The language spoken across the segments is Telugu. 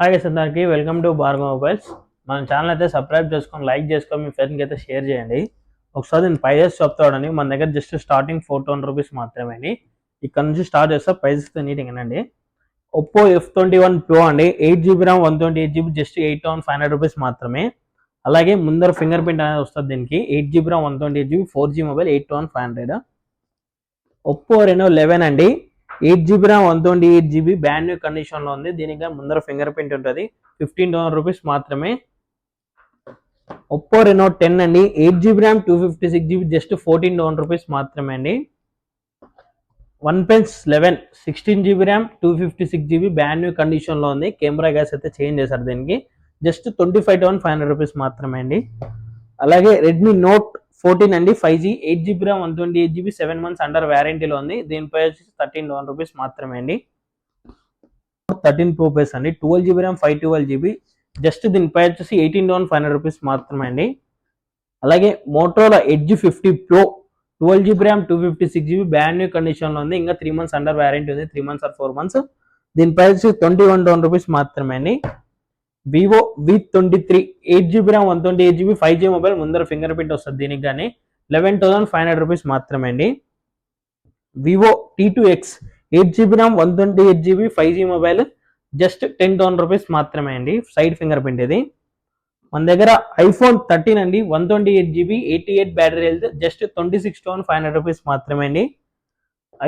హాయ్ అందరికీ వెల్కమ్ టు భార్గవ మొబైల్స్. మన ఛానల్ అయితే సబ్స్క్రైబ్ చేసుకొని లైక్ చేసుకొని మీ ఫ్రెండ్కి అయితే షేర్ చేయండి. ఒకసారి నేను ప్రైజెస్ చెప్తాడని మన దగ్గర జస్ట్ స్టార్టింగ్ 420 రూపీస్ మాత్రమే అండి. ఇక్కడ నుంచి స్టార్ట్ చేస్తే ప్రైజెస్ నీట్గా అండి. ఒప్పో F21 Pro అండి, 8GB RAM 128GB just 8500 rupees మాత్రమే. అలాగే ముందర ఫింగర్ ప్రింట్ అనేది వస్తుంది దీనికి. 8GB RAM 128GB 4G mobile 8500. Oppo Reno 11 అండి, 8GB RAM 128GB brand new కండిషన్లో ఉంది. దీనికి ముందర ఫింగర్ ప్రింట్ ఉంటుంది. 15,000 రూపీస్ మాత్రమే. ఒప్పో Reno 10 అండి, 8GB RAM 256GB just 14,000 rupees మాత్రమే అండి. OnePlus 11 16GB RAM 256GB brand new కండిషన్లో ఉంది. కెమెరా గ్యాస్ అయితే చేంజ్ చేశారు దీనికి. జస్ట్ 25,500 రూపీస్ మాత్రమే అండి. అలాగే రెడ్మీ నోట్ 14 అండి, 5G 8GB RAM 128GB 7 months under వ్యారంటీలో ఉంది. దీనిపై వచ్చి 13,000 రూపీస్ మాత్రమే అండి. 13 Pro Plus అండి, 12GB RAM 512GB జస్ట్ దీనిపై వచ్చేసి 18,500 రూపీస్ మాత్రమే అండి. అలాగే Motorola edge 50 Pro 12GB RAM 256GB brand new కండిషన్లో ఉంది. ఇంకా 3 months అండర్ వ్యారంటీ ఉంది, 3 months or 4 months. దీనిపై వచ్చి 21,000 రూపీస్ మాత్రమే అండి. Vivo V23 8GB RAM 128GB 5G mobile ముందర ఫింగర్ ప్రింట్ వస్తుంది. దీనికి కానీ 11,500 రూపీస్ మాత్రమే అండి. Vivo T2X 8GB RAM 128GB 5G mobile just 10,000 rupees మాత్రమే అండి. సైడ్ ఫింగర్ ప్రింట్ ఇది. మన దగ్గర iPhone 13 అండి, 128GB 88 battery health just 26,500 rupees మాత్రమే అండి.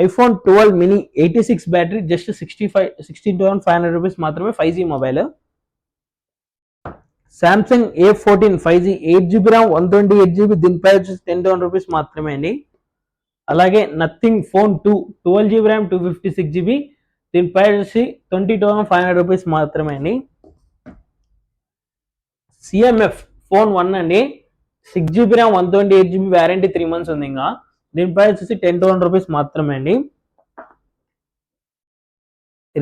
iPhone 12 mini 86 battery just 16,500 rupees మాత్రమే 5G mobile. Samsung A14 5G 8GB RAM 128GB దీనిపై వచ్చేసి 10,000 రూపీస్ మాత్రమే అండి. అలాగే nothing phone 2 12GB RAM 256GB దీనిపై వచ్చేసి 20,500 రూపీస్ మాత్రమే అండి. CMF ఫోన్ 1 అండి, 6GB RAM 128GB warranty 3 months ఉంది. ఇంకా దీనిపై వచ్చేసి 10,000 రూపీస్ మాత్రమే అండి.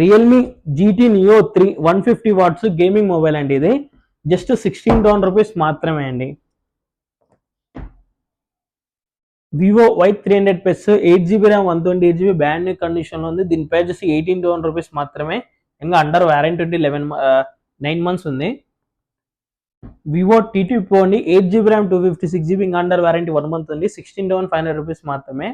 Realme GT Neo 3 150 watts gaming mobile అండి, ఇది జస్ట్ 16,000 రూపీస్ మాత్రమే అండి. Vivo Y300 Plus 8GB RAM 128GB brand new కండిషన్లో ఉంది. దీనిపై వచ్చేసి 18,000 రూపీస్ మాత్రమే. ఇంకా అండర్ వ్యారంటీ 9 months ఉంది. వివో T2 Pro అండి, 8GB RAM 256GB ఇంకా అండర్ వ్యారంటీ 1 month ఉంది. 16,500 రూపీస్ మాత్రమే.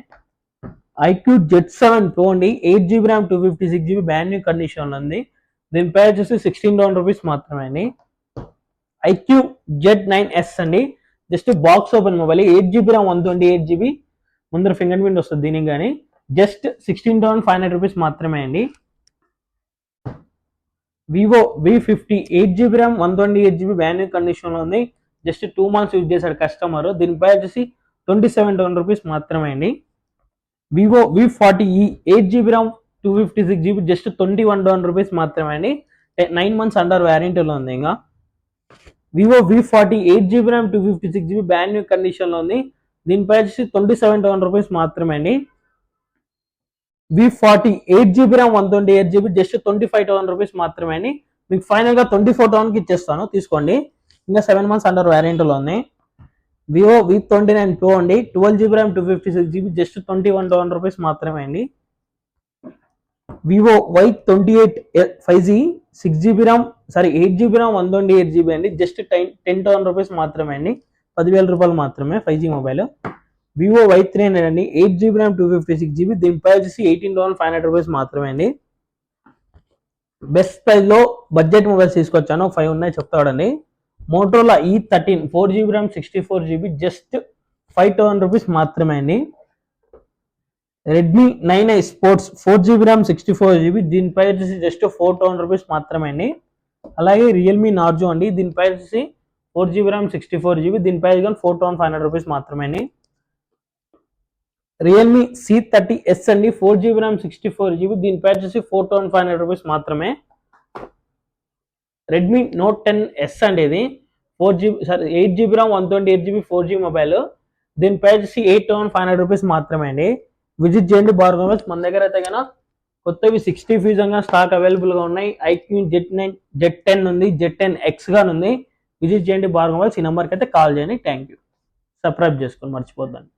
IQ Z7 Pro అండి, 8GB RAM 256GB brand new కండిషన్లో ఉంది. దీనిపై వచ్చేసి 16,000 రూపీస్ మాత్రమే అండి. IQ Z9S అండి, just box open mobile 8GB RAM 128GB ముందర ఫింగర్ ప్రింట్ వస్తుంది. దీనికి కానీ జస్ట్ 16,500 రూపీస్ మాత్రమే అండి. Vivo V50 8GB RAM 128GB brand new కండిషన్లో ఉంది. జస్ట్ 2 months యూజ్ చేశాడు కస్టమర్. దీనిపై వచ్చేసి 27,000 రూపీస్ మాత్రమే అండి. Vivo V40e 8GB RAM 256GB just 21,000 rupees మాత్రమే అండి. 9 months అండర్ వ్యారంటీలో ఉంది. ఇంకా Vivo V40 8GB RAM 256GB brand new కండిషన్లో ఉంది. దీనిపై వచ్చేసి 27,000 రూపీస్ మాత్రమే అండి. V40 8GB RAM 128GB just 25,000 rupees మాత్రమే అండి. మీకు ఫైనల్గా 24,000కి ఇచ్చేస్తాను, తీసుకోండి. ఇంకా 7 months అండర్ వ్యారంటీలో ఉంది. వివో V29 Pro అండి, 12GB RAM 256GB just 21,000 rupees మాత్రమే అండి. Vivo Y28 5G 6GB RAM 8GB RAM 128GB అండి, జస్ట్ 10,000 రూపీస్ మాత్రమే అండి. 10,000 రూపాయలు మాత్రమే 5G మొబైల్. వివో Y300 అండి, 8GB RAM 256GB దీనిపై వచ్చేసి 18,500 రూపీస్ మాత్రమే అండి. బెస్ట్ ప్రైస్లో బడ్జెట్ మొబైల్స్ తీసుకొచ్చాను, 5 ఉన్నాయి చెప్తాడండి. Motorola E13 4GB RAM 64GB just 5,000 rupees మాత్రమే అండి. Redmi 9i sports 4GB RAM 64GB దీనిపై వచ్చేసి జస్ట్ 4,000 రూపీస్ మాత్రమే అండి. అలాగే రియల్మీ నార్జో అండి, దీనిపై వచ్చేసి 4GB RAM 64GB దీనిపై 4,500 రూపీస్ మాత్రమే అండి. రియల్మీ C30s అండి, 4GB RAM 64GB దీనిపై వచ్చేసి 4,500 రూపీస్ మాత్రమే. రెడ్మీ నోట్ 10s అండి, ఇది 8GB RAM 128GB 4G mobile దీనిపై వచ్చేసి 8,500 రూపీస్ మాత్రమే అండి. విజిట్ చేయండి భార్గవ మొబైల్స్. మన దగ్గర అయితే కన్నా కొత్తవి 60 ఫ్యూజన్గా స్టాక్ అవైలబుల్గా ఉన్నాయి. IQ Z10 ఉంది, Z10X గాను ఉంది. విజిట్ చేయండి భార్గవ మొబైల్స్. ఈ నెంబర్కి అయితే కాల్ చేయండి. Thank you. సబ్స్క్రైబ్ చేసుకోండి మర్చిపోద్దండి.